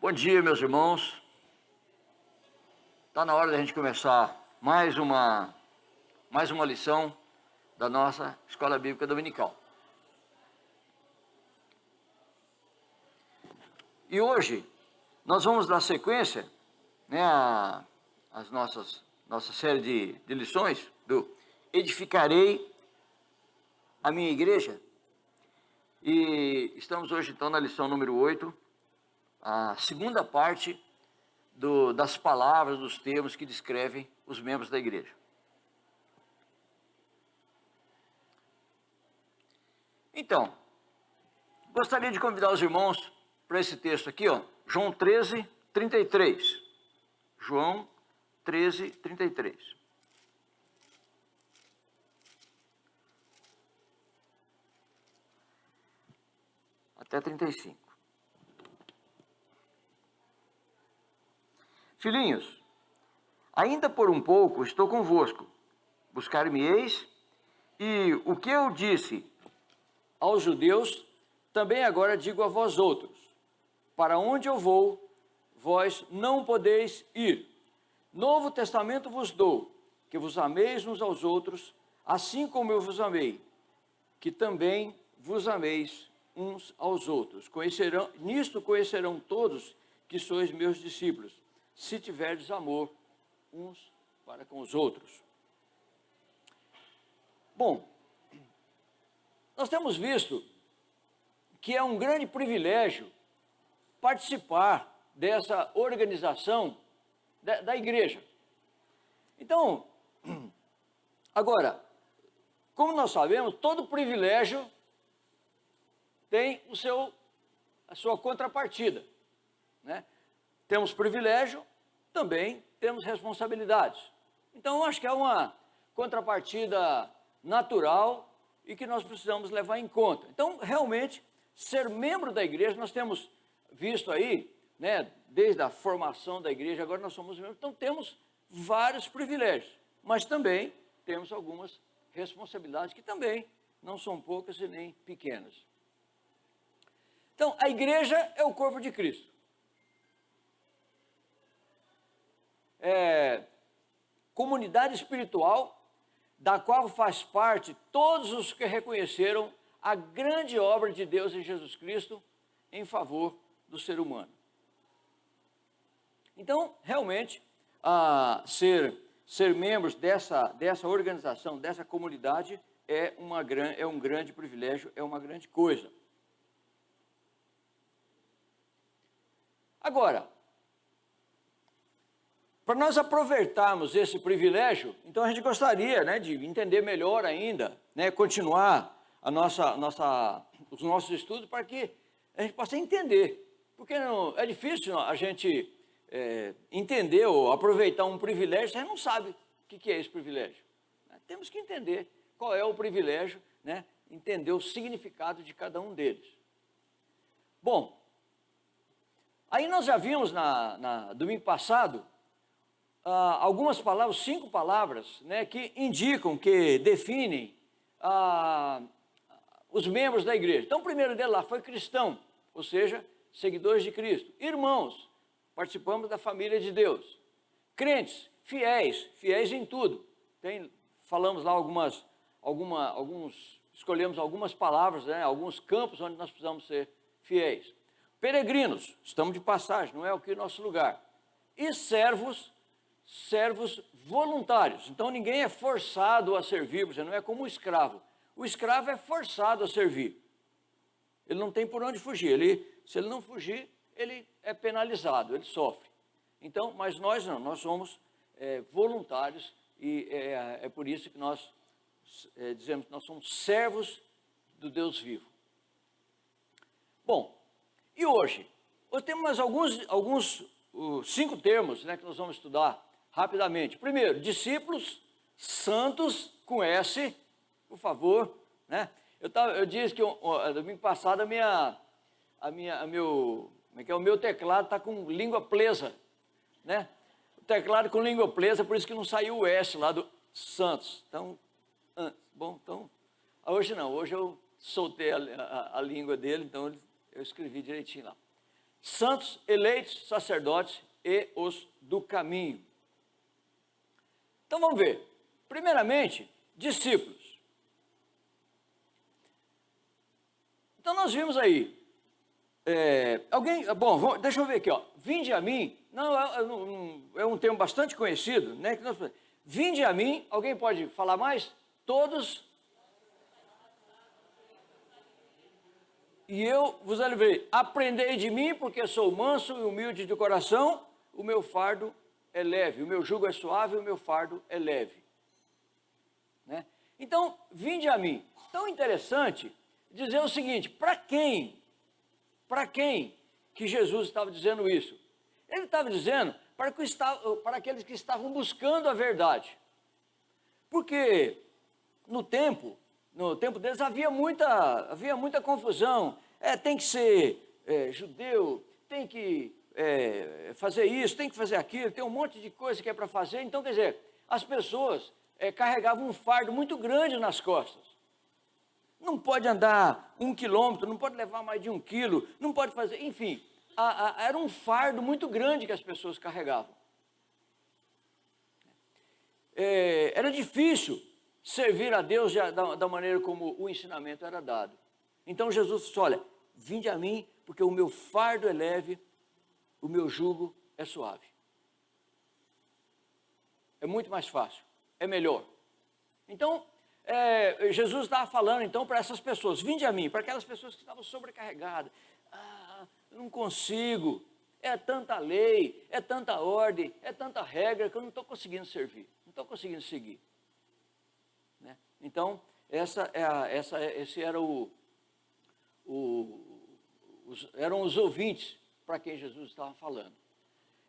Bom dia, meus irmãos. Está na hora da gente começar mais uma lição da nossa Escola Bíblica Dominical. E hoje nós vamos dar sequência, às nossa série de lições do Edificarei a minha igreja. E estamos hoje então na lição número 8, a segunda parte das palavras, dos termos que descrevem os membros da igreja. Então, gostaria de convidar os irmãos para esse texto aqui, João 13, 33. João 13, 33. Até 35. Filhinhos, ainda por um pouco estou convosco, buscar-me-eis, e o que eu disse aos judeus, também agora digo a vós outros: para onde eu vou, vós não podeis ir. Novo testamento vos dou, que vos ameis uns aos outros, assim como eu vos amei, que também vos ameis uns aos outros. Nisto conhecerão todos que sois meus discípulos, se tiverdes amor uns para com os outros. Bom, nós temos visto que é um grande privilégio participar dessa organização da igreja. Então, agora, como nós sabemos, todo privilégio tem a sua contrapartida, né? Temos privilégio, também temos responsabilidades. Então, eu acho que é uma contrapartida natural e que nós precisamos levar em conta. Então, realmente, ser membro da igreja, nós temos visto aí, né, desde a formação da igreja, agora nós somos membros, então temos vários privilégios, mas também temos algumas responsabilidades que também não são poucas e nem pequenas. Então, a igreja é o corpo de Cristo. Comunidade espiritual, da qual faz parte todos os que reconheceram a grande obra de Deus em Jesus Cristo em favor do ser humano. Então, realmente, ser membros dessa organização, dessa comunidade, é um grande privilégio, é uma grande coisa. Agora, para nós aproveitarmos esse privilégio, então a gente gostaria, de entender melhor ainda, continuar os nossos estudos para que a gente possa entender. Porque não, é difícil a gente entender ou aproveitar um privilégio se a gente não sabe o que é esse privilégio. Temos que entender qual é o privilégio, entender o significado de cada um deles. Bom, aí nós já vimos domingo passado algumas palavras, 5 palavras, que indicam, que definem os membros da igreja. Então, o primeiro dele lá foi cristão, ou seja, seguidores de Cristo. Irmãos, participamos da família de Deus. Crentes, fiéis em tudo. Falamos lá escolhemos algumas palavras, alguns campos onde nós precisamos ser fiéis. Peregrinos, estamos de passagem, não é aqui o nosso lugar. E servos voluntários. Então, ninguém é forçado a servir, você não é como o escravo. O escravo é forçado a servir. Ele não tem por onde fugir. Se ele não fugir, ele é penalizado, ele sofre. Então, mas nós não, nós somos voluntários e é por isso que nós dizemos que nós somos servos do Deus vivo. Bom, e hoje? Hoje temos mais alguns 5 termos, que nós vamos estudar rapidamente. Primeiro, discípulos santos com S, por favor, Eu disse que domingo passado o meu teclado está com língua presa, O teclado com língua presa, por isso que não saiu o S lá do Santos. Então, hoje não, hoje eu soltei a língua dele, então eu escrevi direitinho lá. santos, eleitos, sacerdotes e os do caminho. Então vamos ver. Primeiramente, discípulos. Então nós vimos aí, deixa eu ver aqui, ó. Vinde a mim, é um termo bastante conhecido, né? Vinde a mim, alguém pode falar mais? Todos, e eu vos aliviarei. Aprendei de mim, porque sou manso e humilde de coração, o meu fardo é leve, o meu jugo é suave, o meu fardo é leve. Né? Então, vinde a mim. Tão interessante dizer o seguinte, para quem que Jesus estava dizendo isso? Ele estava dizendo para aqueles que estavam buscando a verdade. Porque no tempo deles havia muita confusão. Tem que ser judeu, tem que fazer isso, tem que fazer aquilo, tem um monte de coisa que é para fazer. Então, quer dizer, as pessoas carregavam um fardo muito grande nas costas. Não pode andar 1 quilômetro, não pode levar mais de 1 quilo, não pode fazer, enfim, era um fardo muito grande que as pessoas carregavam. Era difícil servir a Deus da maneira como o ensinamento era dado. Então Jesus disse, olha, vinde a mim, porque o meu fardo é leve, o meu jugo é suave. É muito mais fácil, é melhor. Então, Jesus estava falando então para essas pessoas, vinde a mim, para aquelas pessoas que estavam sobrecarregadas. Eu não consigo, é tanta lei, é tanta ordem, é tanta regra que eu não estou conseguindo servir, não estou conseguindo seguir. Né? Então, esse era eram os ouvintes para quem Jesus estava falando.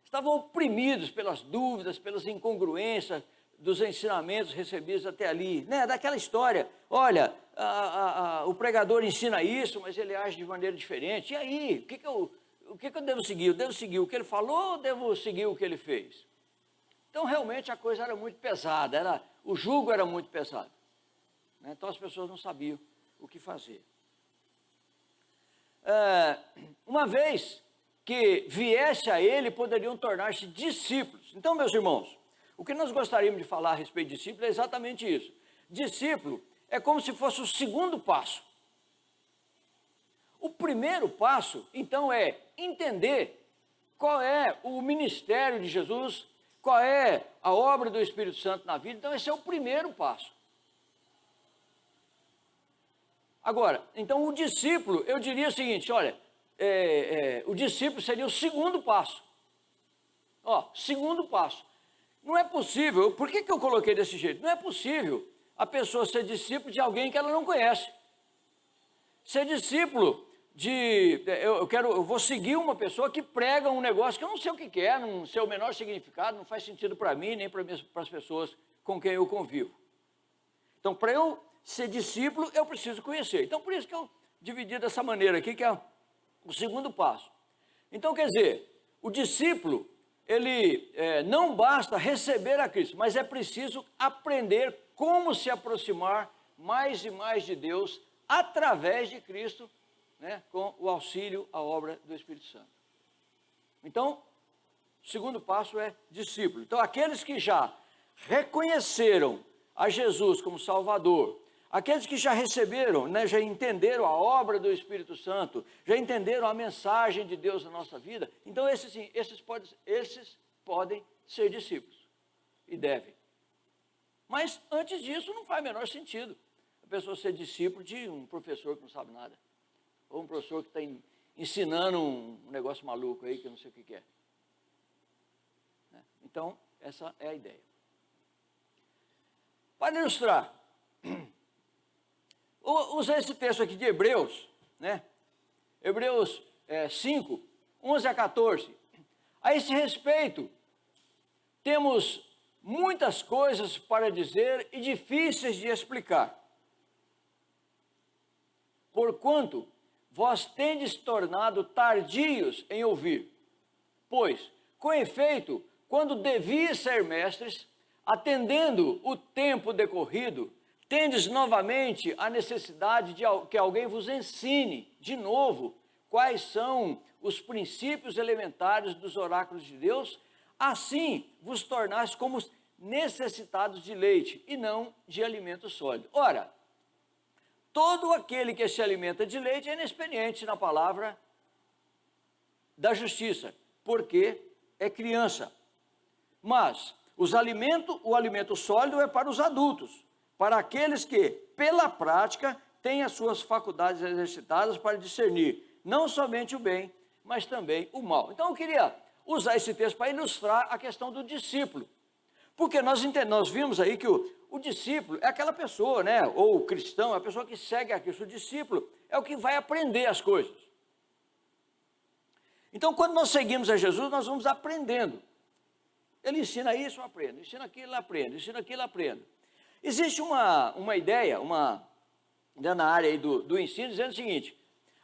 Estavam oprimidos pelas dúvidas, pelas incongruências dos ensinamentos recebidos até ali, né? Daquela história, olha, o pregador ensina isso, mas ele age de maneira diferente, e aí, o que eu devo seguir? Eu devo seguir o que ele falou ou devo seguir o que ele fez? Então, realmente, a coisa era muito pesada, o jugo era muito pesado, né? Então, as pessoas não sabiam o que fazer. Uma vez que viesse a ele, poderiam tornar-se discípulos. Então, meus irmãos, o que nós gostaríamos de falar a respeito de discípulo é exatamente isso. Discípulo é como se fosse o segundo passo. O primeiro passo, então, é entender qual é o ministério de Jesus, qual é a obra do Espírito Santo na vida. Então, esse é o primeiro passo. Agora, então, o discípulo, eu diria o seguinte, olha, o discípulo seria o segundo passo. Segundo passo. Não é possível, por que eu coloquei desse jeito? Não é possível a pessoa ser discípulo de alguém que ela não conhece. Ser discípulo eu vou seguir uma pessoa que prega um negócio que eu não sei o que é, não sei o menor significado, não faz sentido para mim, nem para as pessoas com quem eu convivo. Então, para eu ser discípulo, eu preciso conhecer. Então, por isso que eu dividi dessa maneira aqui, que é o segundo passo. Então, quer dizer, o discípulo, ele não basta receber a Cristo, mas é preciso aprender como se aproximar mais e mais de Deus através de Cristo, né, com o auxílio, a obra do Espírito Santo. Então, o segundo passo é discípulo. Então, aqueles que já reconheceram a Jesus como Salvador, aqueles que já receberam, né, já entenderam a obra do Espírito Santo, já entenderam a mensagem de Deus na nossa vida, então esses podem ser discípulos, e devem. Mas antes disso não faz o menor sentido a pessoa ser discípulo de um professor que não sabe nada, ou um professor que está ensinando um negócio maluco aí que eu não sei o que é. Então, essa é a ideia. Para ilustrar, usar esse texto aqui de Hebreus, né? Hebreus 5, 11 a 14. A esse respeito, temos muitas coisas para dizer e difíceis de explicar. Porquanto vós tendes tornado tardios em ouvir. Pois, com efeito, quando devias ser mestres, atendendo o tempo decorrido, tendes novamente a necessidade de que alguém vos ensine de novo quais são os princípios elementares dos oráculos de Deus, assim vos tornais como necessitados de leite e não de alimento sólido. Ora, todo aquele que se alimenta de leite é inexperiente na palavra da justiça, porque é criança. Mas o alimento sólido é para os adultos, para aqueles que, pela prática, têm as suas faculdades exercitadas para discernir não somente o bem, mas também o mal. Então eu queria usar esse texto para ilustrar a questão do discípulo. Porque nós vimos aí que o discípulo é aquela pessoa, né? Ou o cristão, é a pessoa que segue a Cristo. O discípulo é o que vai aprender as coisas. Então, quando nós seguimos a Jesus, nós vamos aprendendo. Ele ensina isso, eu aprendo. Ensina aquilo, eu aprendo. Ensina aquilo, eu aprendo. Existe uma ideia, na área aí do ensino, dizendo o seguinte: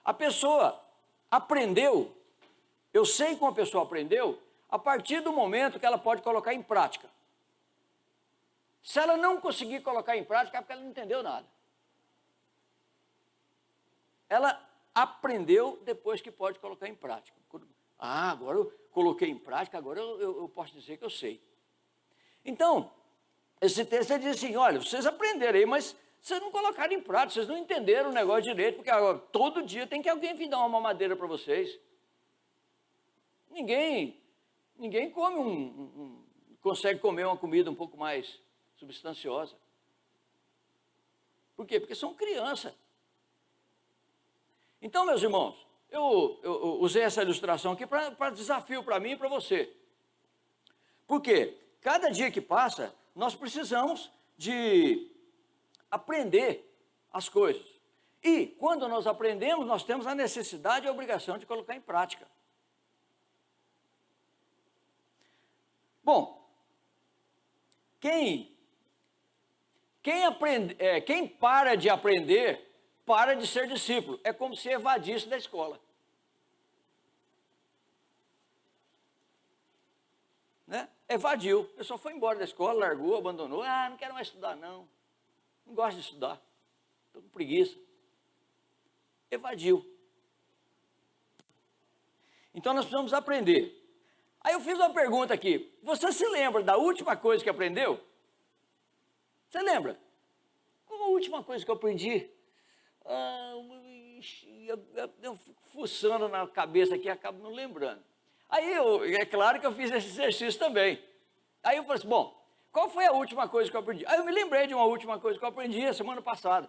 a pessoa aprendeu, eu sei como a pessoa aprendeu, a partir do momento que ela pode colocar em prática. Se ela não conseguir colocar em prática, é porque ela não entendeu nada. Ela aprendeu depois que pode colocar em prática. Agora eu coloquei em prática, agora eu posso dizer que eu sei. Então, esse texto diz assim: olha, vocês aprenderam aí, mas vocês não colocaram em prática, vocês não entenderam o negócio direito, porque agora, todo dia tem que alguém vir dar uma mamadeira para vocês. Ninguém consegue comer uma comida um pouco mais substanciosa. Por quê? Porque são crianças. Então, meus irmãos, eu usei essa ilustração aqui para desafio para mim e para você. Porque cada dia que passa, nós precisamos de aprender as coisas. E quando nós aprendemos, nós temos a necessidade e a obrigação de colocar em prática. Bom, quem para de aprender, para de ser discípulo. É como se evadisse da escola. Né? Evadiu. A pessoa foi embora da escola, largou, abandonou. Não quero mais estudar, não. Não gosto de estudar. Estou com preguiça. Evadiu. Então nós precisamos aprender. Aí eu fiz uma pergunta aqui. Você se lembra da última coisa que aprendeu? Você lembra? Qual a última coisa que eu aprendi? Eu fico fuçando na cabeça aqui e acabo não lembrando. Aí é claro que eu fiz esse exercício também. Aí eu falei assim: bom, qual foi a última coisa que eu aprendi? Aí eu me lembrei de uma última coisa que eu aprendi a semana passada.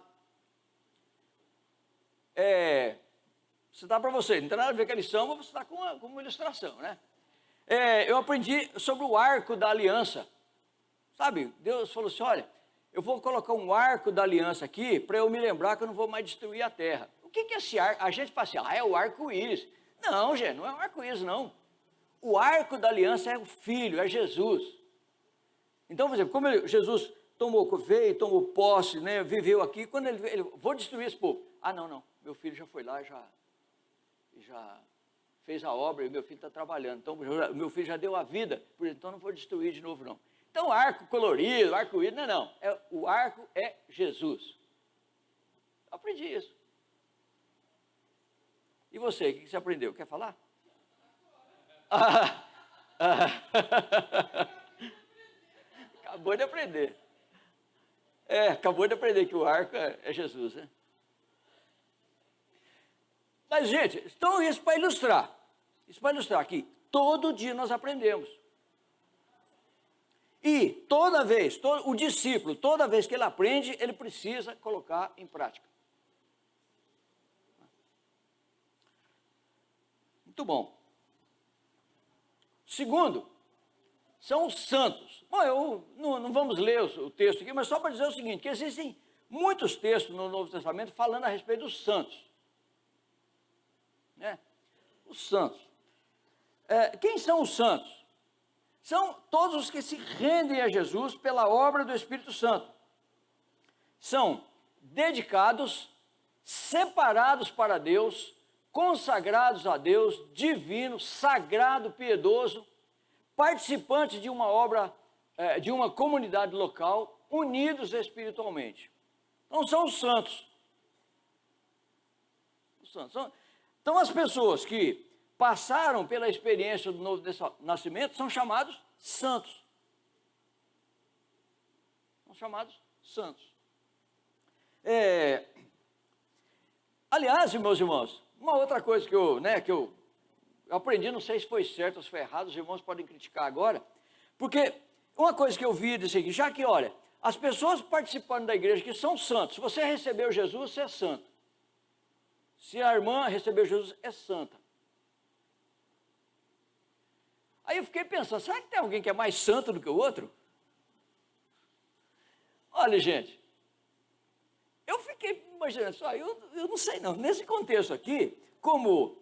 Vou citar para você, não tem nada a ver com a lição, mas vou citar com uma ilustração, né? Eu aprendi sobre o arco da aliança. Sabe, Deus falou assim: olha, eu vou colocar um arco da aliança aqui para eu me lembrar que eu não vou mais destruir a terra. O que é esse arco? A gente fala assim: é o arco-íris. Não, gente, não é o arco-íris, não. O arco da aliança é o Filho, é Jesus. Então, por exemplo, como Jesus veio, tomou posse, né, viveu aqui, quando ele vou destruir esse povo. Não, meu filho já foi lá, já fez a obra e meu filho está trabalhando. Então, meu filho já deu a vida, então não vou destruir de novo, não. Então, arco colorido, arco-íris, não. O arco é Jesus. Eu aprendi isso. E você, o que você aprendeu? Quer falar? Acabou de aprender. Acabou de aprender que o arco é Jesus, né? Mas, gente, então isso para ilustrar. Isso para ilustrar que todo dia nós aprendemos. E o discípulo, toda vez que ele aprende, ele precisa colocar em prática. Muito bom. Segundo, são os santos. Bom, não vamos ler o texto aqui, mas só para dizer o seguinte, que existem muitos textos no Novo Testamento falando a respeito dos santos. Né? Os santos. Quem são os santos? São todos os que se rendem a Jesus pela obra do Espírito Santo. São dedicados, separados para Deus, consagrados a Deus, divinos, sagrado, piedoso, participantes de uma obra, de uma comunidade local, unidos espiritualmente. Então são os santos. Os santos. Então, as pessoas que passaram pela experiência do novo nascimento são chamados santos. São chamados santos. Aliás, meus irmãos, uma outra coisa que eu aprendi, não sei se foi certo ou se foi errado, os irmãos podem criticar agora, porque uma coisa que eu vi disso aqui, já que, olha, as pessoas participando da igreja que são santos, se você recebeu Jesus, você é santo. Se a irmã recebeu Jesus, é santa. Aí eu fiquei pensando, será que tem alguém que é mais santo do que o outro? Olha, gente, eu fiquei imaginando só, eu não sei não, nesse contexto aqui, como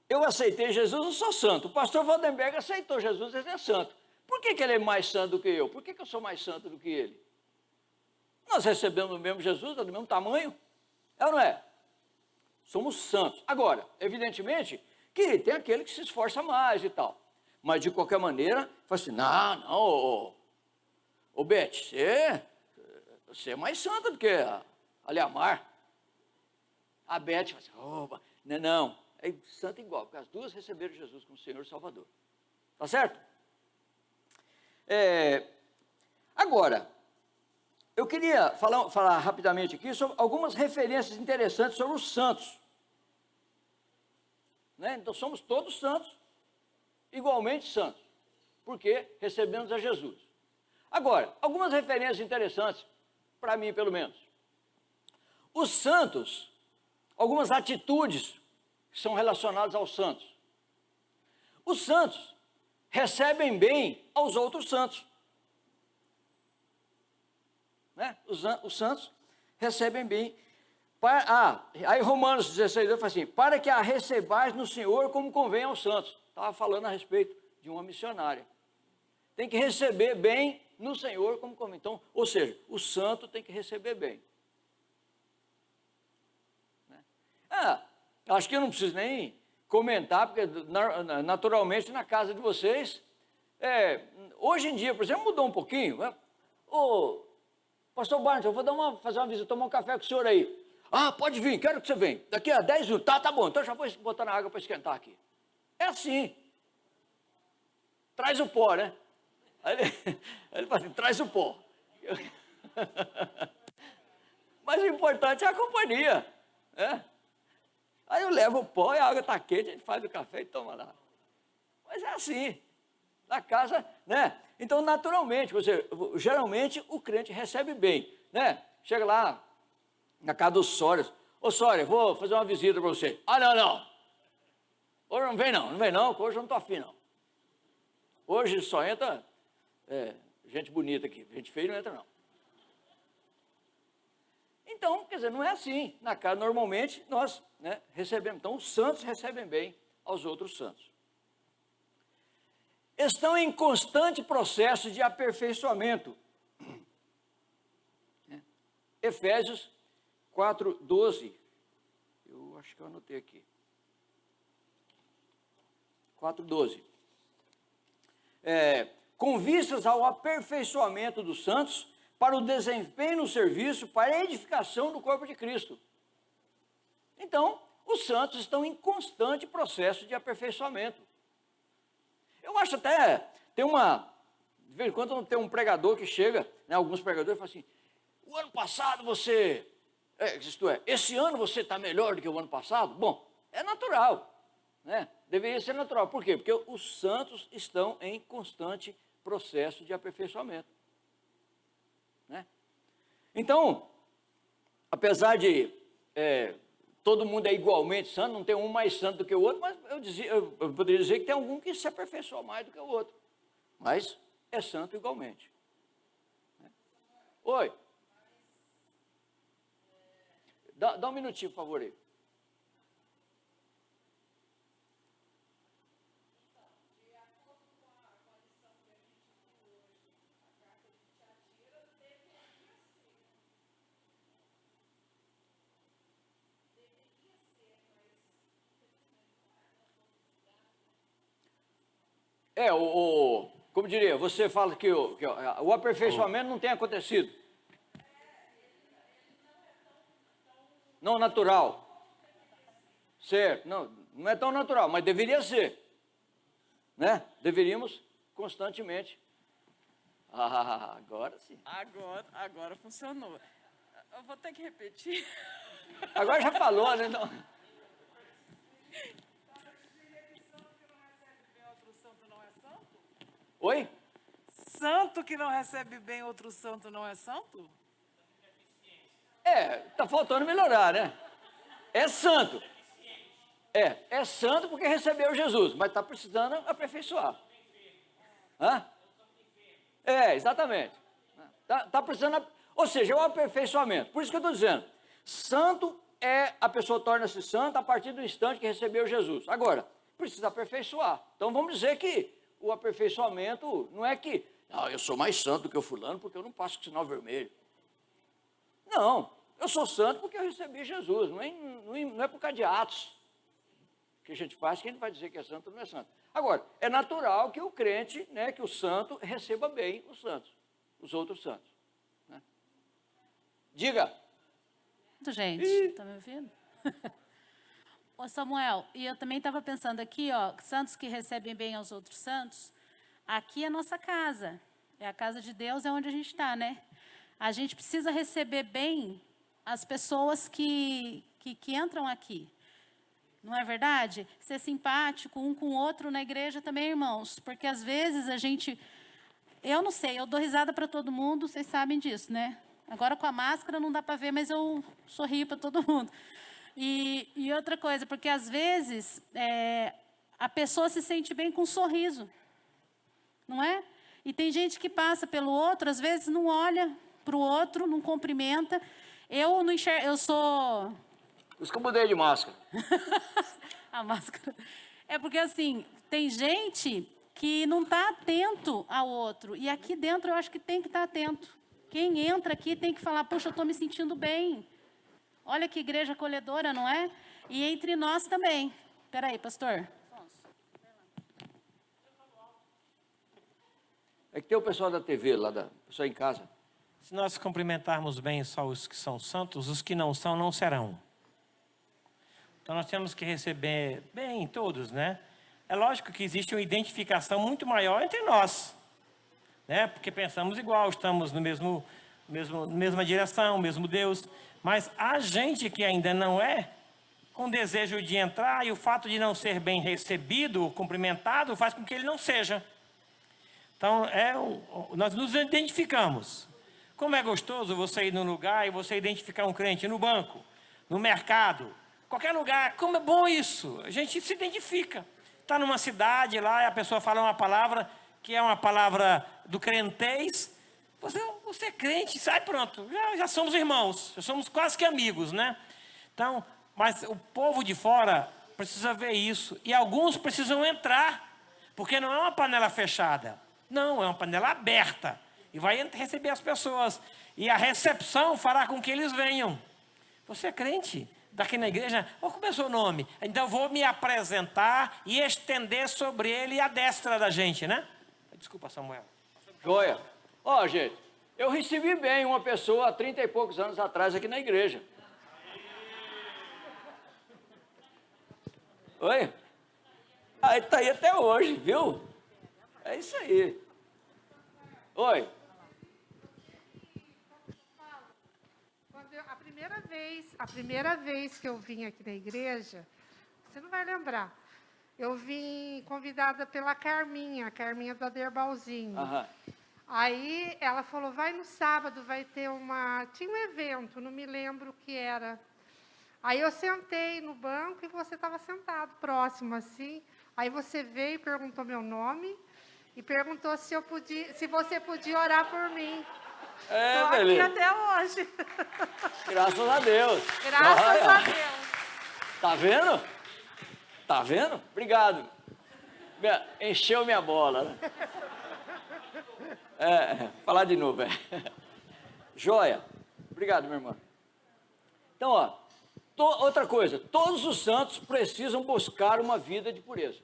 eu aceitei Jesus, eu sou santo, o pastor Vandenberg aceitou Jesus, ele é santo. Por que ele é mais santo do que eu? Por que eu sou mais santo do que ele? Nós recebemos o mesmo Jesus, é do mesmo tamanho, é ou não é? Somos santos. Agora, evidentemente, que tem aquele que se esforça mais e tal. Mas, de qualquer maneira, fala assim, não, ô Beth, você é mais santa do que a Leamar. A Beth fala assim, não, é santa igual, porque as duas receberam Jesus como Senhor e Salvador. Tá certo? Agora, eu queria falar rapidamente aqui sobre algumas referências interessantes sobre os santos. Né? Então, somos todos santos, igualmente santos, porque recebemos a Jesus. Agora, algumas referências interessantes, para mim pelo menos. Os santos, algumas atitudes que são relacionadas aos santos. Os santos recebem bem aos outros santos. Né? Os santos recebem bem. Aí Romanos 16, fala assim, para que a recebais no Senhor como convém aos santos. Estava falando a respeito de uma missionária. Tem que receber bem no Senhor como convém. Então, ou seja, o santo tem que receber bem. Né? Acho que eu não preciso nem comentar, porque naturalmente na casa de vocês, hoje em dia, por exemplo, mudou um pouquinho. Né? Pastor Barnes, eu vou fazer uma visita, tomar um café com o senhor aí. Pode vir, quero que você venha. Daqui a 10 minutos, tá bom, então já vou botar na água para esquentar aqui. É assim. Traz o pó, né? Aí ele fala assim, traz o pó. Mas o importante é a companhia. Né? Aí eu levo o pó e a água está quente, a gente faz o café e toma lá. Mas é assim. Na casa, né? Então, naturalmente, geralmente o crente recebe bem, né? Chega lá na casa dos Sórias. Ô Sória, vou fazer uma visita para você. Não. Hoje não vem não, hoje eu não estou afim não. Hoje só entra gente bonita aqui, gente feia não entra não. Então, quer dizer, não é assim. Na casa, normalmente, nós recebemos. Então, os santos recebem bem aos outros santos. Estão em constante processo de aperfeiçoamento. Efésios 4:12. Eu acho que eu anotei aqui. 4:12. Com vistas ao aperfeiçoamento dos santos, para o desempenho no serviço, para a edificação do corpo de Cristo. Então, os santos estão em constante processo de aperfeiçoamento. Eu acho até, de vez em quando tem um pregador que chega, né, alguns pregadores falam assim, o ano passado esse ano você está melhor do que o ano passado? Bom, é natural, né? Deveria ser natural. Por quê? Porque os santos estão em constante processo de aperfeiçoamento. Né? Então, apesar de todo mundo é igualmente santo, não tem um mais santo do que o outro, mas eu poderia dizer que tem algum que se aperfeiçoa mais do que o outro, mas é santo igualmente. Né? Oi. Dá um minutinho, por favor, aí. Como diria, você fala que o aperfeiçoamento não tem acontecido. Não natural. Certo, não é tão natural, mas deveria ser, né? Deveríamos constantemente. Agora sim. Agora funcionou. Eu vou ter que repetir. Agora já falou, né? Não. Oi? Santo que não recebe bem outro santo não é santo? Tá faltando melhorar, né? É santo. É santo porque recebeu Jesus, mas está precisando aperfeiçoar. Hã? Exatamente. Tá precisando, ou seja, é o aperfeiçoamento. Por isso que eu estou dizendo, santo a pessoa torna-se santa a partir do instante que recebeu Jesus. Agora, precisa aperfeiçoar. Então vamos dizer que o aperfeiçoamento não é que, eu sou mais santo do que o fulano porque eu não passo com sinal vermelho. Não, eu sou santo porque eu recebi Jesus, não é por causa de atos que a gente faz que a gente vai dizer que é santo ou não é santo. Agora, é natural que o crente, né, que o santo receba bem os santos, os outros santos. Né? Diga. Gente, está me ouvindo? Ô Samuel, e eu também estava pensando aqui, santos que recebem bem aos outros santos, aqui é a nossa casa, é a casa de Deus, é onde a gente está, né? A gente precisa receber bem as pessoas que entram aqui. Não é verdade? Ser simpático um com o outro na igreja também, irmãos. Porque às vezes a gente... Eu não sei, eu dou risada para todo mundo, vocês sabem disso, né? Agora com a máscara não dá para ver, mas eu sorrio para todo mundo. E outra coisa, porque às vezes a pessoa se sente bem com um sorriso. Não é? E tem gente que passa pelo outro, às vezes não olha para o outro, não cumprimenta. Eu não enxergo, eu sou... Por isso que eu mudei de máscara. A máscara. É porque, assim, tem gente que não está atento ao outro. E aqui dentro eu acho que tem que estar atento. Quem entra aqui tem que falar, poxa, eu estou me sentindo bem. Olha que igreja acolhedora, não é? E entre nós também. Espera aí, pastor. É que tem o pessoal da TV lá, o pessoal em casa. Se nós cumprimentarmos bem só os que são santos, os que não são, não serão. Então nós temos que receber bem todos, né? É lógico que existe uma identificação muito maior entre nós, né? Porque pensamos igual, estamos no mesma direção, mesmo Deus. Mas a gente que ainda não é, com desejo de entrar, e o fato de não ser bem recebido, cumprimentado, faz com que ele não seja. Então, nós nos identificamos. Como é gostoso você ir num lugar e você identificar um crente no banco, no mercado, qualquer lugar. Como é bom isso. A gente se identifica. Está numa cidade lá e a pessoa fala uma palavra que é uma palavra do crentez. Você é crente, sai pronto. Já somos irmãos, já somos quase que amigos, né? Então, mas o povo de fora precisa ver isso. E alguns precisam entrar, porque não é uma panela fechada. Não, é uma panela aberta. E vai receber as pessoas. E a recepção fará com que eles venham. Você é crente? Daqui na igreja, como é o seu nome? Então eu vou me apresentar e estender sobre ele a destra da gente, né? Desculpa, Samuel. Joia. Gente, eu recebi bem uma pessoa há 30 e poucos anos atrás aqui na igreja. Oi? Está aí até hoje, viu? É isso aí. Oi. A primeira vez que eu vim aqui na igreja, você não vai lembrar, eu vim convidada pela Carminha da Derbalzinho. Aham. Aí ela falou, vai no sábado, vai ter tinha um evento, não me lembro o que era. Aí eu sentei no banco e você estava sentado próximo assim. Aí você veio e perguntou meu nome e perguntou se você podia orar por mim. Estou aqui beleza. até hoje. Graças a Deus. Graças a Deus. Tá vendo? Tá vendo? Obrigado. Encheu minha bola, né? Falar de novo, Joia. Obrigado, minha irmã. Então, outra coisa. Todos os santos precisam buscar uma vida de pureza.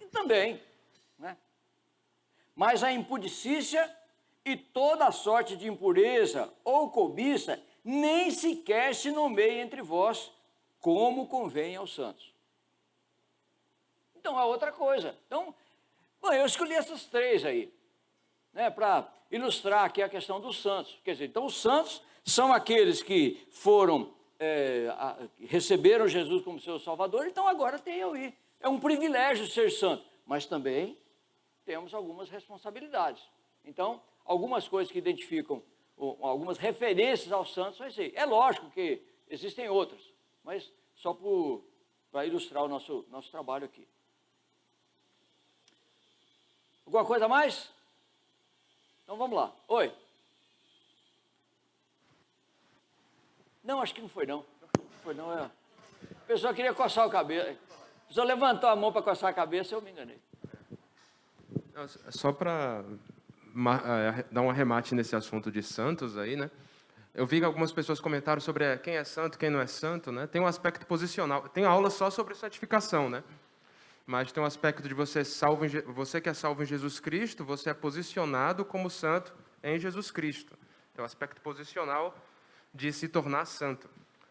E também, né? Mas a impudicícia e toda a sorte de impureza ou cobiça nem sequer se nomeia entre vós, como convém aos santos. Então, é outra coisa. Então, bom, eu escolhi essas três aí, né, para ilustrar aqui a questão dos santos. Quer dizer, então, os santos são aqueles que foram, receberam Jesus como seu Salvador, então agora tem eu ir. É um privilégio ser santo, mas também temos algumas responsabilidades. Então, algumas coisas que identificam, algumas referências aos santos, vai ser. É lógico que existem outras, mas só para ilustrar o nosso trabalho aqui. Alguma coisa a mais? Então vamos lá. Oi. Não, acho que não foi não. Não foi não. A pessoa queria coçar o cabelo. A pessoa levantou a mão para coçar a cabeça, eu me enganei. Só para dar um arremate nesse assunto de santos aí, né? Eu vi que algumas pessoas comentaram sobre quem é santo, quem não é santo, né? Tem um aspecto posicional. Tem aula só sobre santificação, né? Mas tem um aspecto de você que é salvo em Jesus Cristo, você é posicionado como santo em Jesus Cristo. Tem um aspecto posicional de se tornar santo.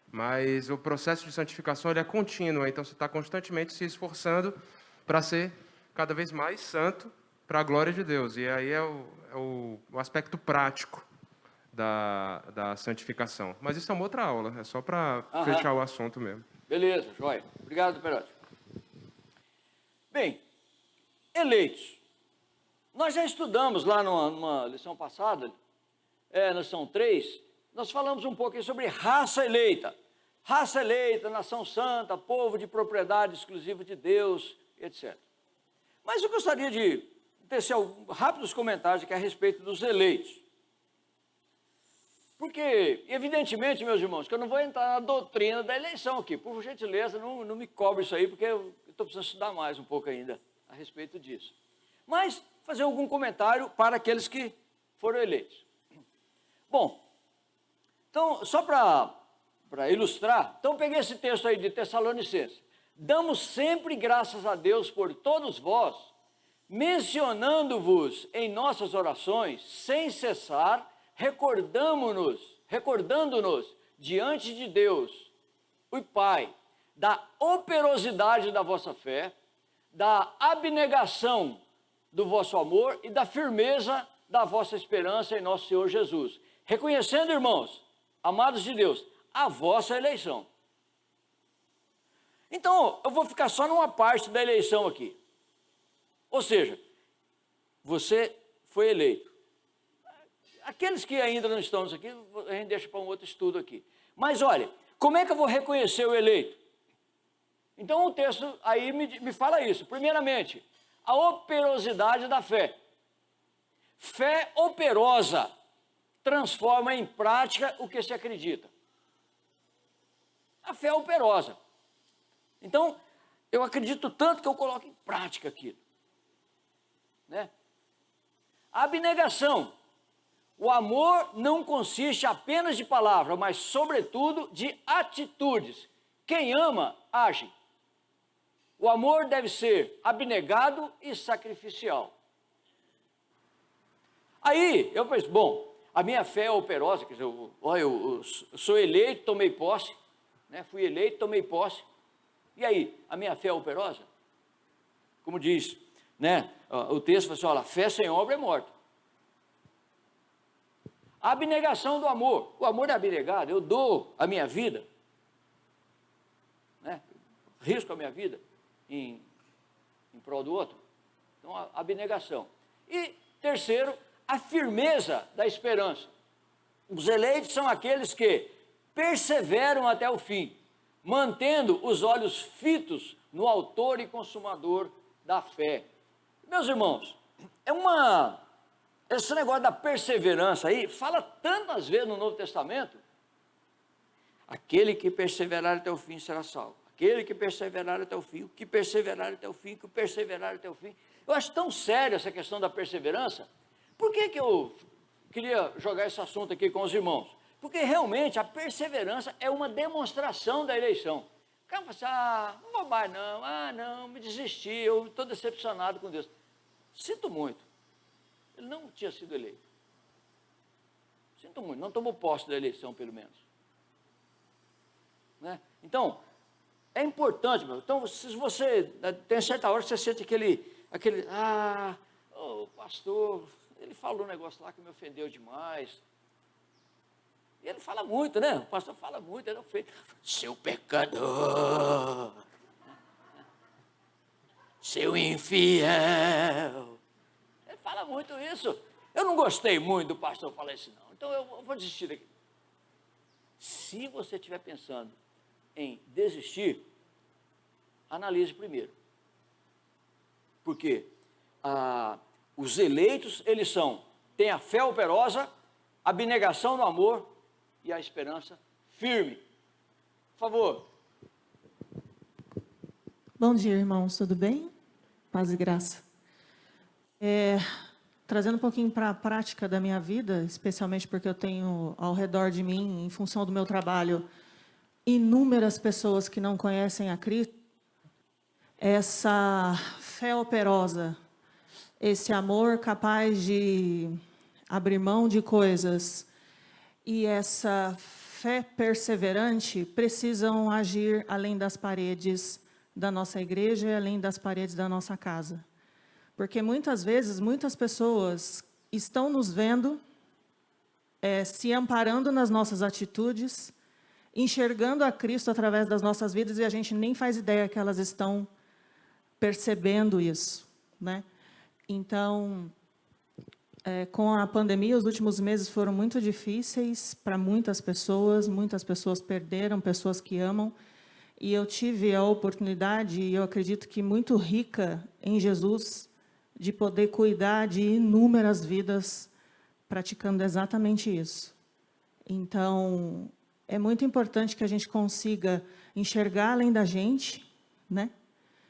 Mas o processo de santificação ele é contínuo, então você está constantemente se esforçando para ser cada vez mais santo para a glória de Deus. E aí é o aspecto prático da santificação. Mas isso é uma outra aula, é só para fechar o assunto mesmo. Beleza, joia. Obrigado, Perotti. Bem, eleitos. Nós já estudamos lá numa lição passada, na lição 3, nós falamos um pouco sobre raça eleita. Raça eleita, nação santa, povo de propriedade exclusiva de Deus, etc. Mas eu gostaria de tecer rápidos comentários aqui a respeito dos eleitos. Porque, evidentemente, meus irmãos, que eu não vou entrar na doutrina da eleição aqui. Por gentileza, não me cobre isso aí, porque eu estou precisando estudar mais um pouco ainda a respeito disso. Mas, fazer algum comentário para aqueles que foram eleitos. Bom, então, só para ilustrar, então eu peguei esse texto aí de Tessalonicenses. Damos sempre graças a Deus por todos vós, mencionando-vos em nossas orações, sem cessar, recordando-nos diante de Deus, o Pai, da operosidade da vossa fé, da abnegação do vosso amor e da firmeza da vossa esperança em nosso Senhor Jesus. Reconhecendo, irmãos, amados de Deus, a vossa eleição. Então, eu vou ficar só numa parte da eleição aqui. Ou seja, você foi eleito. Aqueles que ainda não estão aqui, a gente deixa para um outro estudo aqui. Mas olha, como é que eu vou reconhecer o eleito? Então o texto aí me fala isso. Primeiramente, a operosidade da fé. Fé operosa transforma em prática o que se acredita. A fé é operosa. Então, eu acredito tanto que eu coloco em prática aquilo. Né? A abnegação. O amor não consiste apenas de palavras, mas, sobretudo, de atitudes. Quem ama, age. O amor deve ser abnegado e sacrificial. Aí, eu penso, bom, a minha fé é operosa, quer dizer, eu sou eleito, tomei posse, né? Fui eleito, tomei posse. E aí, a minha fé é operosa? Como diz, né? O texto fala assim, olha, fé sem obra é morta. A abnegação do amor. O amor é abnegado, eu dou a minha vida, né? Risco a minha vida em prol do outro. Então, a abnegação. E, terceiro, a firmeza da esperança. Os eleitos são aqueles que perseveram até o fim, mantendo os olhos fitos no autor e consumador da fé. Meus irmãos, esse negócio da perseverança aí, fala tantas vezes no Novo Testamento. Aquele que perseverar até o fim será salvo. Aquele que perseverar até o fim, o que perseverar até o fim, o que perseverar até o fim. Eu acho tão sério essa questão da perseverança. Por que eu queria jogar esse assunto aqui com os irmãos? Porque realmente a perseverança é uma demonstração da eleição. O cara fala assim, não vou mais não, não, me desisti, eu estou decepcionado com Deus. Sinto muito, ele não tinha sido eleito. Sinto muito, não tomou posse da eleição, pelo menos. Né? Então, é importante, meu. Então, se você tem certa hora que você sente aquele o pastor, ele falou um negócio lá que me ofendeu demais. E ele fala muito, né? O pastor fala muito, ele ofende. Seu pecador, seu infiel. Ele fala muito isso. Eu não gostei muito do pastor falar isso, não. Então eu vou desistir daqui. Se você estiver pensando em desistir, analise primeiro. Porque os eleitos, eles têm a fé operosa, a abnegação no amor e a esperança firme. Por favor. Bom dia, irmãos, tudo bem? Paz e graça. Trazendo um pouquinho para a prática da minha vida, especialmente porque eu tenho ao redor de mim, em função do meu trabalho, inúmeras pessoas que não conhecem a Cristo, essa fé operosa, esse amor capaz de abrir mão de coisas e essa fé perseverante precisam agir além das paredes da nossa igreja e além das paredes da nossa casa. Porque muitas vezes, muitas pessoas estão nos vendo, se amparando nas nossas atitudes, enxergando a Cristo através das nossas vidas e a gente nem faz ideia que elas estão percebendo isso, né? Então, com a pandemia, os últimos meses foram muito difíceis para muitas pessoas perderam pessoas que amam, e eu tive a oportunidade, e eu acredito que muito rica em Jesus, de poder cuidar de inúmeras vidas praticando exatamente isso. Então, é muito importante que a gente consiga enxergar além da gente, né?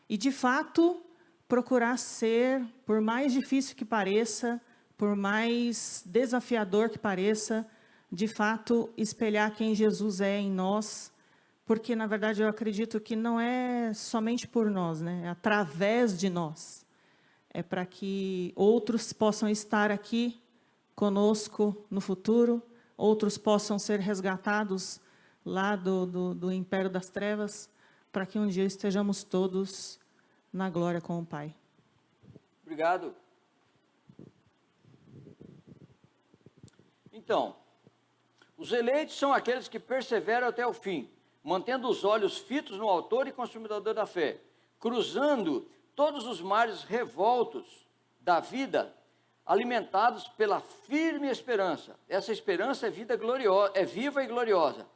E, de fato, procurar ser, por mais difícil que pareça, por mais desafiador que pareça, de fato, espelhar quem Jesus é em nós, porque, na verdade, eu acredito que não é somente por nós, né? É através de nós. É para que outros possam estar aqui conosco no futuro, outros possam ser resgatados lá do império das trevas, para que um dia estejamos todos na glória com o Pai. Obrigado. Então, os eleitos são aqueles que perseveram até o fim, mantendo os olhos fitos no autor e consumador da fé, cruzando todos os mares revoltos da vida, alimentados pela firme esperança. Essa esperança é viva e gloriosa.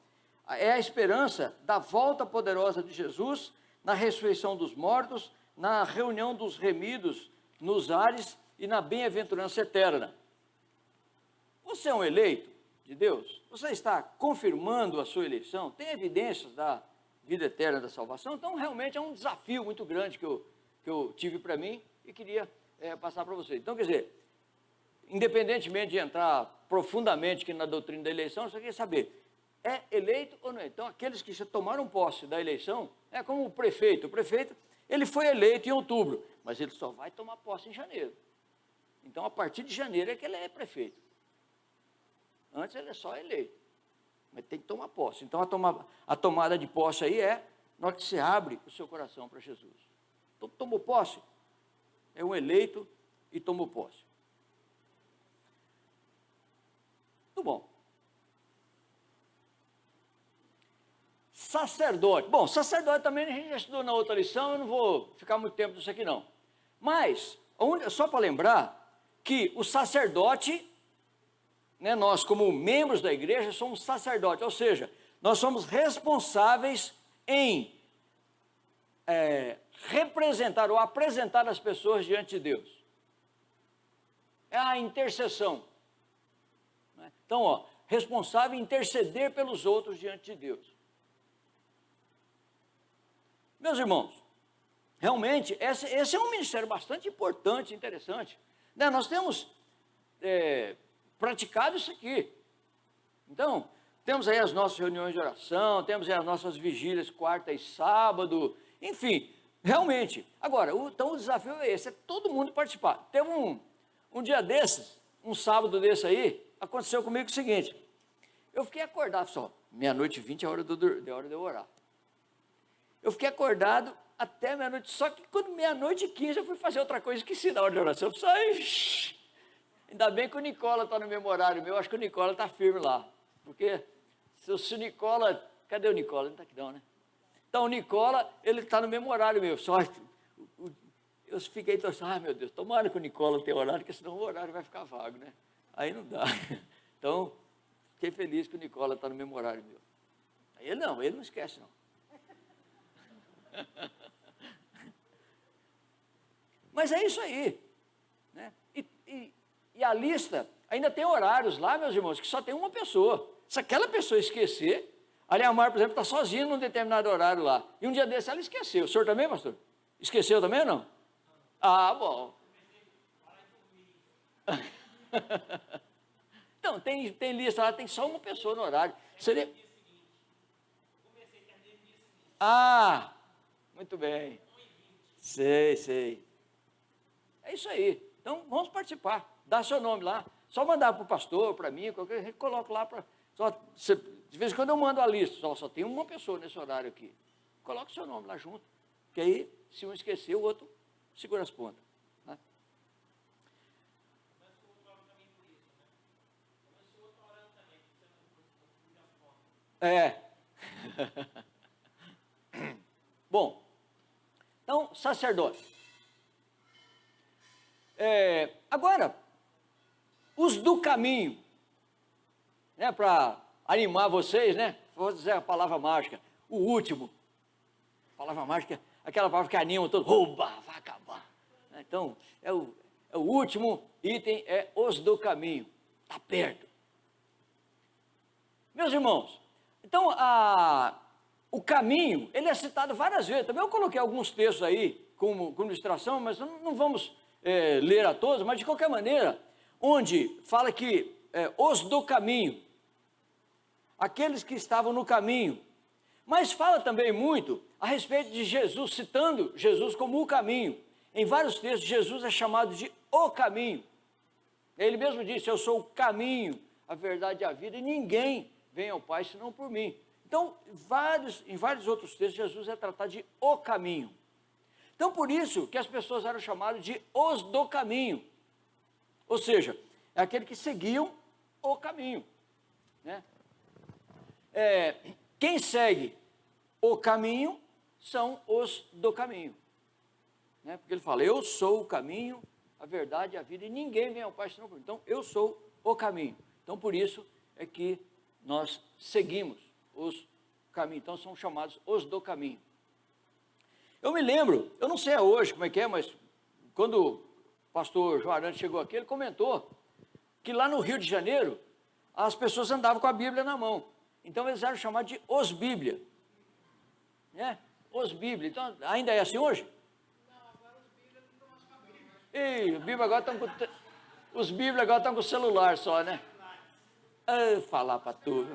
É a esperança da volta poderosa de Jesus, na ressurreição dos mortos, na reunião dos remidos nos ares e na bem-aventurança eterna. Você é um eleito de Deus? Você está confirmando a sua eleição? Tem evidências da vida eterna, da salvação? Então, realmente é um desafio muito grande que eu tive para mim e queria passar para vocês. Então, quer dizer, independentemente de entrar profundamente aqui na doutrina da eleição, você quer saber, é eleito ou não é? Então, aqueles que já tomaram posse da eleição, é como o prefeito. O prefeito, ele foi eleito em outubro, mas ele só vai tomar posse em janeiro. Então, a partir de janeiro é que ele é prefeito. Antes ele é só eleito, mas tem que tomar posse. Então, a tomada de posse aí é na hora que você abre o seu coração para Jesus. Então, tomou posse, é um eleito e tomou posse. Muito bom. Sacerdote. Bom, sacerdote também a gente já estudou na outra lição, eu não vou ficar muito tempo nisso aqui não. Mas, só para lembrar que o sacerdote, né, nós como membros da igreja somos sacerdotes, ou seja, nós somos responsáveis em representar ou apresentar as pessoas diante de Deus. É a intercessão. Então, responsável em interceder pelos outros diante de Deus. Meus irmãos, realmente, esse é um ministério bastante importante, interessante. Né? Nós temos praticado isso aqui. Então, temos aí as nossas reuniões de oração, temos aí as nossas vigílias quarta e sábado, enfim, realmente. Agora, então o desafio é esse, é todo mundo participar. Teve um dia desses, um sábado desse aí, aconteceu comigo o seguinte, eu fiquei acordado, só, 00:20 é hora de eu orar. Eu fiquei acordado até meia-noite, só que quando 00:15 eu fui fazer outra coisa, esqueci da hora de oração, eu saí. Ainda bem que o Nicola está no mesmo horário meu, acho que o Nicola está firme lá, porque se o Nicola, cadê o Nicola? Não está aqui não, né? Então o Nicola, ele está no mesmo horário meu, só eu fiquei torcendo, meu Deus, tomara que o Nicola tenha horário, porque senão o horário vai ficar vago, né? Aí não dá. Então, fiquei feliz que o Nicola está no mesmo horário meu. Ele não esquece não. Mas é isso aí, né? E a lista ainda tem horários lá, meus irmãos, que só tem uma pessoa. Se aquela pessoa esquecer, a Leamar, por exemplo, está sozinha num determinado horário lá, e um dia desse ela esqueceu. O senhor também, pastor? Esqueceu também ou não? Ah, bom. Então, tem lista lá, tem só uma pessoa no horário. Seria... Ah, muito bem. Sei. É isso aí. Então, vamos participar. Dá seu nome lá. Só mandar para o pastor, para mim, qualquer a gente coloca lá. De vez em quando eu mando a lista. Só tem uma pessoa nesse horário aqui. Coloca o seu nome lá junto. Que aí, se um esquecer, o outro segura as pontas. Né? Bom, então, sacerdote. Agora, os do caminho, né, para animar vocês, né? Vou dizer a palavra mágica, o último. A palavra mágica, aquela palavra que anima todo, rouba, vai acabar. Então, é o último item, é os do caminho, está perto. Meus irmãos, então, o caminho, ele é citado várias vezes. Também eu coloquei alguns textos aí como ilustração, mas não vamos ler a todos, mas de qualquer maneira, onde fala que os do caminho, aqueles que estavam no caminho, mas fala também muito a respeito de Jesus, citando Jesus como o caminho. Em vários textos, Jesus é chamado de o caminho. Ele mesmo disse, eu sou o caminho, a verdade e a vida, e ninguém vem ao Pai senão por mim. Então, em vários outros textos, Jesus é tratado de o caminho. Então, por isso que as pessoas eram chamadas de os do caminho. Ou seja, é aquele que seguiam o caminho. Né? Quem segue o caminho são os do caminho. Né? Porque ele fala, eu sou o caminho, a verdade e a vida, e ninguém vem ao Pai senão por mim. Então, eu sou o caminho. Então, por isso é que nós seguimos os caminhos. Então, são chamados os do caminho. Eu me lembro, eu não sei hoje como é que é, mas quando o pastor João Arantes chegou aqui, ele comentou que lá no Rio de Janeiro, as pessoas andavam com a Bíblia na mão. Então, eles eram chamados de os Bíblia. Né? Os Bíblia. Então, ainda é assim hoje? Não, agora os Bíblia não estão mais com a Bíblia. Os Bíblia agora estão com o celular só, né? Falar para tu.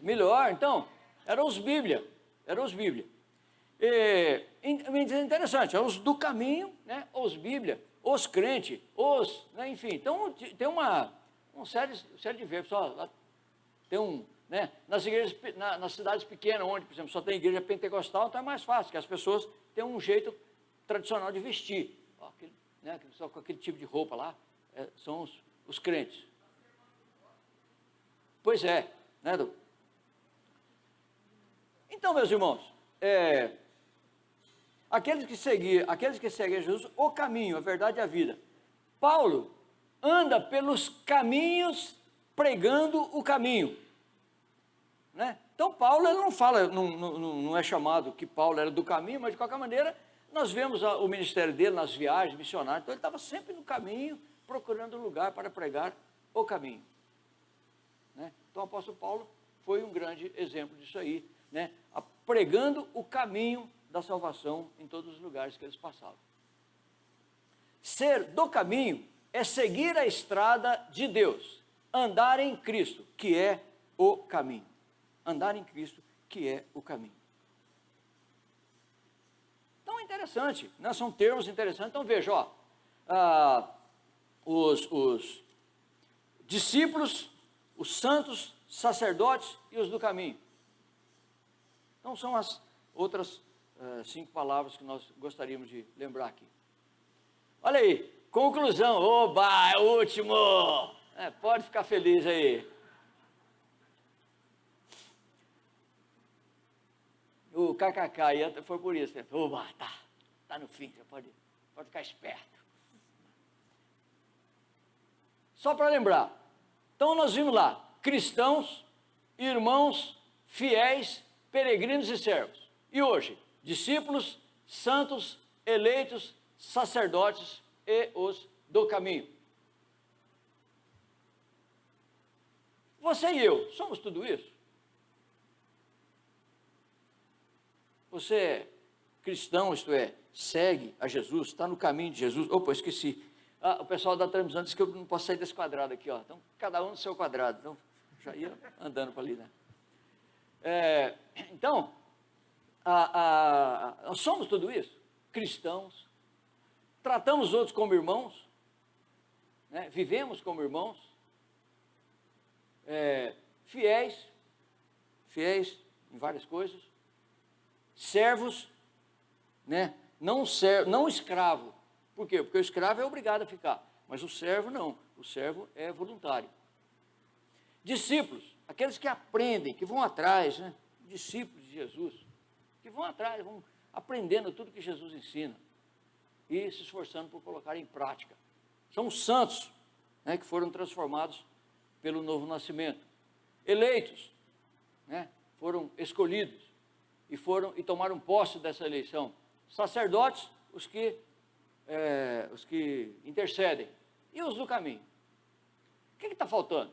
Melhor, então, eram os Bíblia. Interessante, eram os do caminho, né? Os Bíblia, os crentes, né? Enfim, então tem uma série de verbos, tem né? Nas igrejas, nas cidades pequenas, onde, por exemplo, só tem igreja pentecostal, então é mais fácil, que as pessoas têm um jeito tradicional de vestir, né? Só com aquele tipo de roupa lá, são os crentes. Pois é, né, doutor? Então, meus irmãos, aqueles que seguem Jesus, o caminho, a verdade e a vida. Paulo anda pelos caminhos pregando o caminho. Né? Então, Paulo ele não fala, não é chamado que Paulo era do caminho, mas de qualquer maneira, nós vemos o ministério dele nas viagens missionárias, então ele estava sempre no caminho, procurando lugar para pregar o caminho. Né? Então, o apóstolo Paulo foi um grande exemplo disso aí, né? Pregando o caminho da salvação em todos os lugares que eles passavam. Ser do caminho é seguir a estrada de Deus, andar em Cristo, que é o caminho. Andar em Cristo, que é o caminho. Então é interessante, né? São termos interessantes. Então veja, os discípulos, os santos, sacerdotes e os do caminho. Então, são as outras 5 palavras que nós gostaríamos de lembrar aqui. Olha aí, conclusão. Oba, é o último. Pode ficar feliz aí. O KKK foi por isso. Né? Oba, tá no fim, você pode ficar esperto. Só para lembrar. Então, nós vimos lá, cristãos, irmãos, fiéis, peregrinos e servos. E hoje, discípulos, santos, eleitos, sacerdotes e os do caminho. Você e eu, somos tudo isso? Você é cristão, isto é, segue a Jesus, está no caminho de Jesus. Opa, esqueci. O pessoal da transmissão disse que eu não posso sair desse quadrado aqui, ó. Então, cada um no seu quadrado. Então, já ia andando para ali, né? Então, nós somos tudo isso? Cristãos. Tratamos os outros como irmãos. Né? Vivemos como irmãos. Fiéis em várias coisas. Servos, né? Não escravo. Por quê? Porque o escravo é obrigado a ficar, mas o servo não, o servo é voluntário. Discípulos, aqueles que aprendem, que vão atrás, né? Discípulos de Jesus, que vão atrás, vão aprendendo tudo que Jesus ensina e se esforçando por colocar em prática. São os santos, né? Que foram transformados pelo novo nascimento. Eleitos, né? Foram escolhidos e tomaram posse dessa eleição. Sacerdotes, os que intercedem, e os do caminho. O que está faltando?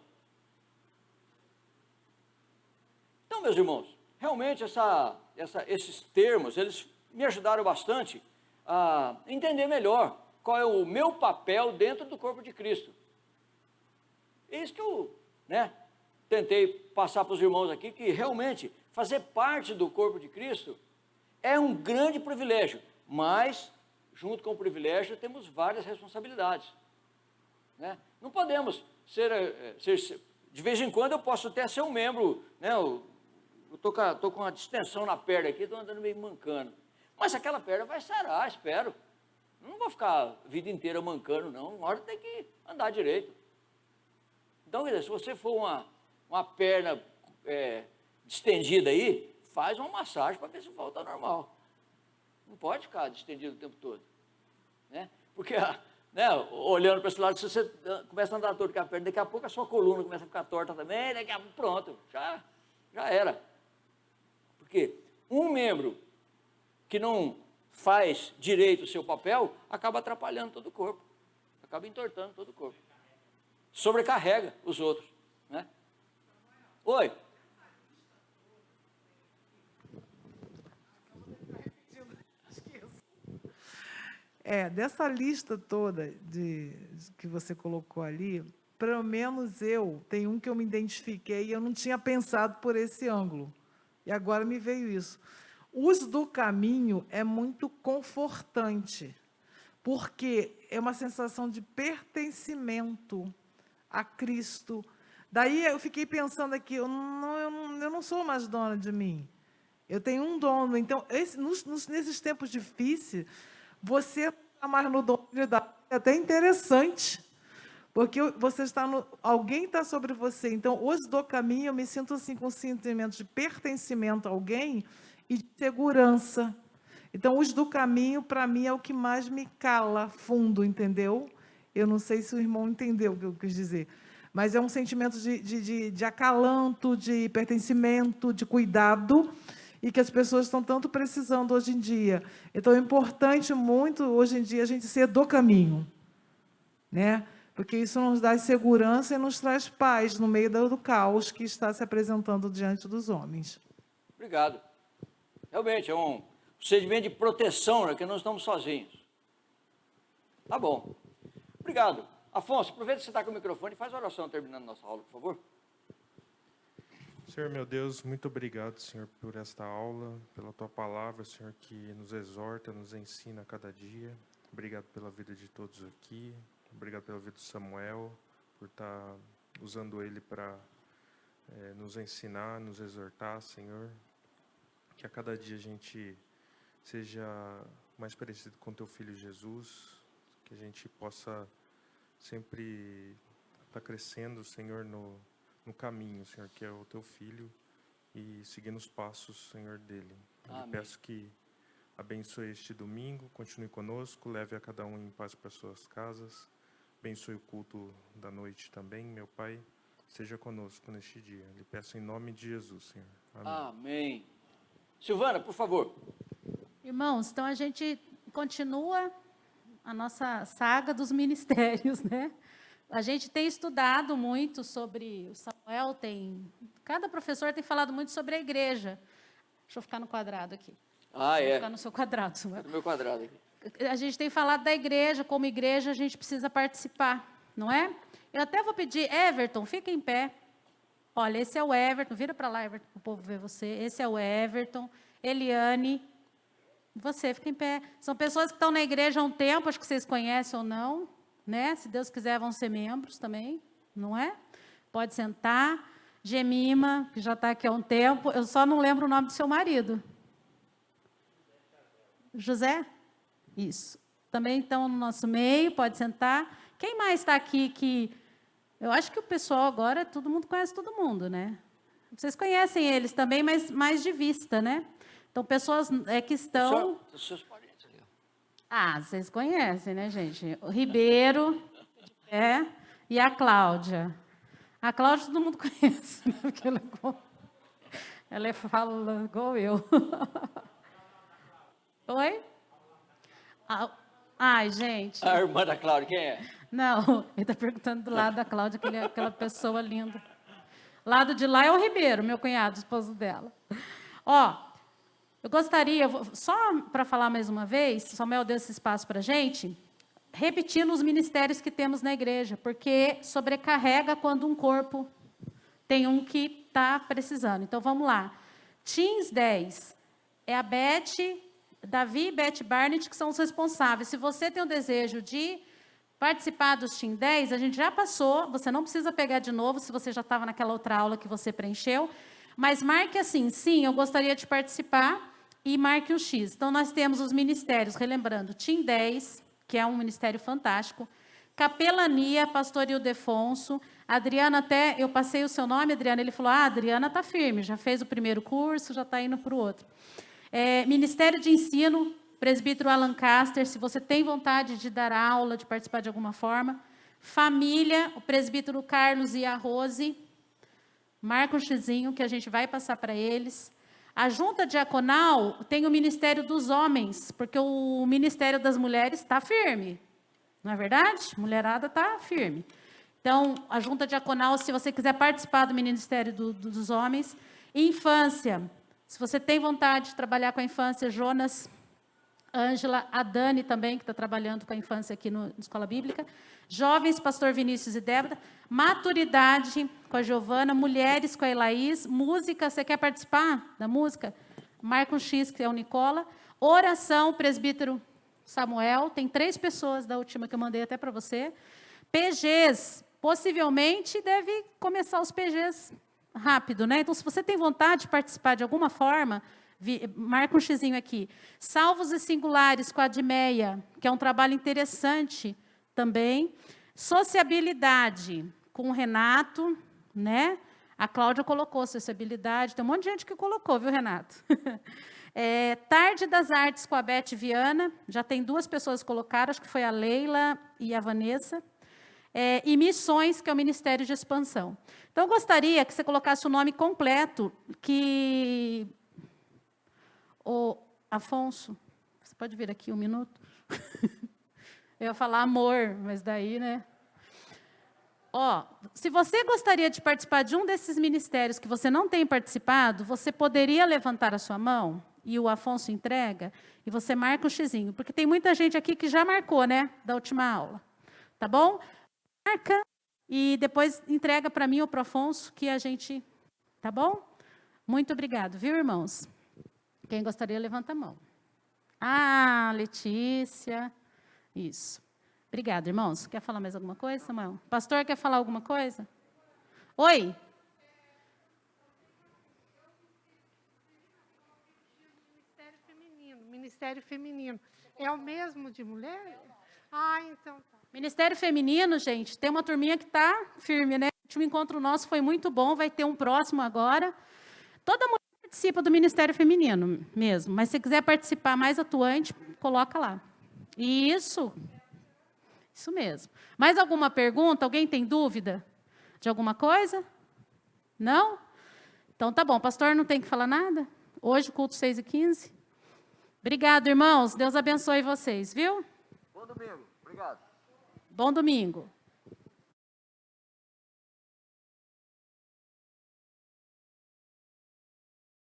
Então, meus irmãos, realmente esses termos, eles me ajudaram bastante a entender melhor qual é o meu papel dentro do corpo de Cristo. É isso que eu tentei passar para os irmãos aqui, que realmente fazer parte do corpo de Cristo é um grande privilégio, mas junto com o privilégio, temos várias responsabilidades. Né? Não podemos ser, de vez em quando eu posso até ser um membro, né? Eu estou com uma distensão na perna aqui, estou andando meio mancando. Mas aquela perna vai sarar, espero. Não vou ficar a vida inteira mancando, não. Uma hora tem que andar direito. Então, quer dizer, se você for uma perna distendida aí, faz uma massagem para ver se volta ao normal. Não pode ficar distendido o tempo todo. Né? Porque, olhando para esse lado, se você começa a andar torto com a perna, daqui a pouco a sua coluna começa a ficar torta também, daqui a pouco, pronto, já era. Porque um membro que não faz direito o seu papel, acaba atrapalhando todo o corpo, acaba entortando todo o corpo. Sobrecarrega os outros. Né? Oi. Dessa lista toda que você colocou ali, pelo menos tem um que eu me identifiquei e eu não tinha pensado por esse ângulo. E agora me veio isso. Os do caminho é muito confortante, porque é uma sensação de pertencimento a Cristo. Daí eu fiquei pensando aqui, eu não sou mais dona de mim. Eu tenho um dono. Então, nesses tempos difíceis, você está mais no domínio da... É até interessante, porque alguém está sobre você. Então, os do caminho, eu me sinto assim, com um sentimento de pertencimento a alguém e de segurança. Então, os do caminho, para mim, é o que mais me cala fundo, entendeu? Eu não sei se o irmão entendeu o que eu quis dizer. Mas é um sentimento de acalanto, de pertencimento, de cuidado, e que as pessoas estão tanto precisando hoje em dia. Então, é importante muito, hoje em dia, a gente ser do caminho, né? Porque isso nos dá segurança e nos traz paz no meio do caos que está se apresentando diante dos homens. Obrigado. Realmente, é um procedimento de proteção, né, que nós estamos sozinhos. Tá bom. Obrigado. Afonso, aproveita que você está com o microfone e faz a oração terminando nossa aula, por favor. Senhor, meu Deus, muito obrigado, Senhor, por esta aula, pela Tua palavra, Senhor, que nos exorta, nos ensina a cada dia. Obrigado pela vida de todos aqui. Obrigado pela vida do Samuel, por estar usando ele para nos ensinar, nos exortar, Senhor. Que a cada dia a gente seja mais parecido com Teu Filho Jesus, que a gente possa sempre estar crescendo, Senhor, no caminho, Senhor, que é o Teu Filho, e seguindo os passos, Senhor, dele. Eu peço que abençoe este domingo, continue conosco, leve a cada um em paz para suas casas, abençoe o culto da noite também, meu Pai, seja conosco neste dia. Lhe peço em nome de Jesus, Senhor. Amém. Amém. Silvana, por favor. Irmãos, então a gente continua a nossa saga dos ministérios, né? A gente tem estudado muito sobre, o Samuel cada professor tem falado muito sobre a igreja. Deixa eu ficar no quadrado aqui. Ah, Vou é. ficar no seu quadrado, Samuel. No meu quadrado aqui. A gente tem falado da igreja, como igreja a gente precisa participar, não é? Eu até vou pedir, Everton, fica em pé. Olha, esse é o Everton, vira para lá, Everton, para o povo ver você. Esse é o Everton, Eliane, você fica em pé. São pessoas que estão na igreja há um tempo, acho que vocês conhecem ou não, né? Se Deus quiser, vão ser membros também, não é? Pode sentar. Gemima, que já está aqui há um tempo, eu só não lembro o nome do seu marido. José? Isso. Também estão no nosso meio, pode sentar. Quem mais está aqui que... Eu acho que o pessoal agora, todo mundo conhece todo mundo, né? Vocês conhecem eles também, mas mais de vista, né? Então, pessoas que estão... Os seus parentes ali. Ah, vocês conhecem, né, gente? O Ribeiro, e a Cláudia. A Cláudia todo mundo conhece, né? Porque ela fala igual eu. Oi? Ai, gente. A irmã da Cláudia, quem é? Não, ele está perguntando do lado da Cláudia, aquela pessoa linda. Lado de lá é o Ribeiro, meu cunhado, esposo dela. Ó, eu gostaria, só para falar mais uma vez, Samuel deu esse espaço para a gente, repetindo os ministérios que temos na igreja, porque sobrecarrega quando um corpo tem um que está precisando. Então, vamos lá. Teens 10, é a Beth, Davi e Beth Barnett que são os responsáveis. Se você tem o desejo de participar dos Team 10, a gente já passou, você não precisa pegar de novo, se você já estava naquela outra aula que você preencheu, mas marque assim, sim, eu gostaria de participar, e marque um X. Então, nós temos os ministérios, relembrando, Team 10, que é um ministério fantástico, Capelania, Pastor Ildefonso, Adriana, até, eu passei o seu nome, Adriana, ele falou, Adriana está firme, já fez o primeiro curso, já está indo para o outro. Ministério de Ensino, presbítero Alan Caster, se você tem vontade de dar aula, de participar de alguma forma. Família, o presbítero Carlos e a Rose. Marca um xizinho que a gente vai passar para eles. A junta diaconal tem o Ministério dos Homens, porque o Ministério das Mulheres está firme. Não é verdade? Mulherada está firme. Então, a junta diaconal, se você quiser participar do Ministério dos Homens. Infância, se você tem vontade de trabalhar com a infância, Jonas, Ângela, a Dani também, que está trabalhando com a infância aqui na Escola Bíblica. Jovens, pastor Vinícius e Débora. Maturidade, com a Giovana. Mulheres, com a Elaís. Música, você quer participar da música? Marca um X, que é o Nicola. Oração, presbítero Samuel. Tem 3 pessoas da última que eu mandei até para você. PGs, possivelmente deve começar os PGs rápido, né? Então, se você tem vontade de participar de alguma forma, marca um xizinho aqui. Salvos e Singulares com a Admeia, que é um trabalho interessante também. Sociabilidade com o Renato, né? A Cláudia colocou sociabilidade, tem um monte de gente que colocou, viu, Renato? Tarde das Artes com a Beth Viana, já tem 2 pessoas que colocaram, acho que foi a Leila e a Vanessa. E Missões, que é o Ministério de Expansão. Então, eu gostaria que você colocasse o nome completo, que... Afonso, você pode vir aqui um minuto? Eu ia falar amor, mas daí, né? Se você gostaria de participar de um desses ministérios que você não tem participado, você poderia levantar a sua mão e o Afonso entrega e você marca o xizinho, porque tem muita gente aqui que já marcou, né, da última aula. Tá bom? Marca e depois entrega para mim ou para o Afonso que a gente... Tá bom? Muito obrigado, viu, irmãos? Quem gostaria, levanta a mão. Letícia. Isso. Obrigada, irmãos. Quer falar mais alguma coisa, Samuel? Pastor, quer falar alguma coisa? Oi? Ministério Feminino. É o mesmo de mulher? Ah, então tá. Ministério Feminino, gente, tem uma turminha que está firme, né? O último encontro nosso foi muito bom, vai ter um próximo agora. Toda mulher participa do Ministério Feminino mesmo, mas se quiser participar mais atuante, coloca lá. Isso mesmo. Mais alguma pergunta? Alguém tem dúvida de alguma coisa? Não? Então tá bom, pastor não tem que falar nada? Hoje, culto 6h15. Obrigado, irmãos. Deus abençoe vocês, viu? Bom domingo. Obrigado. Bom domingo.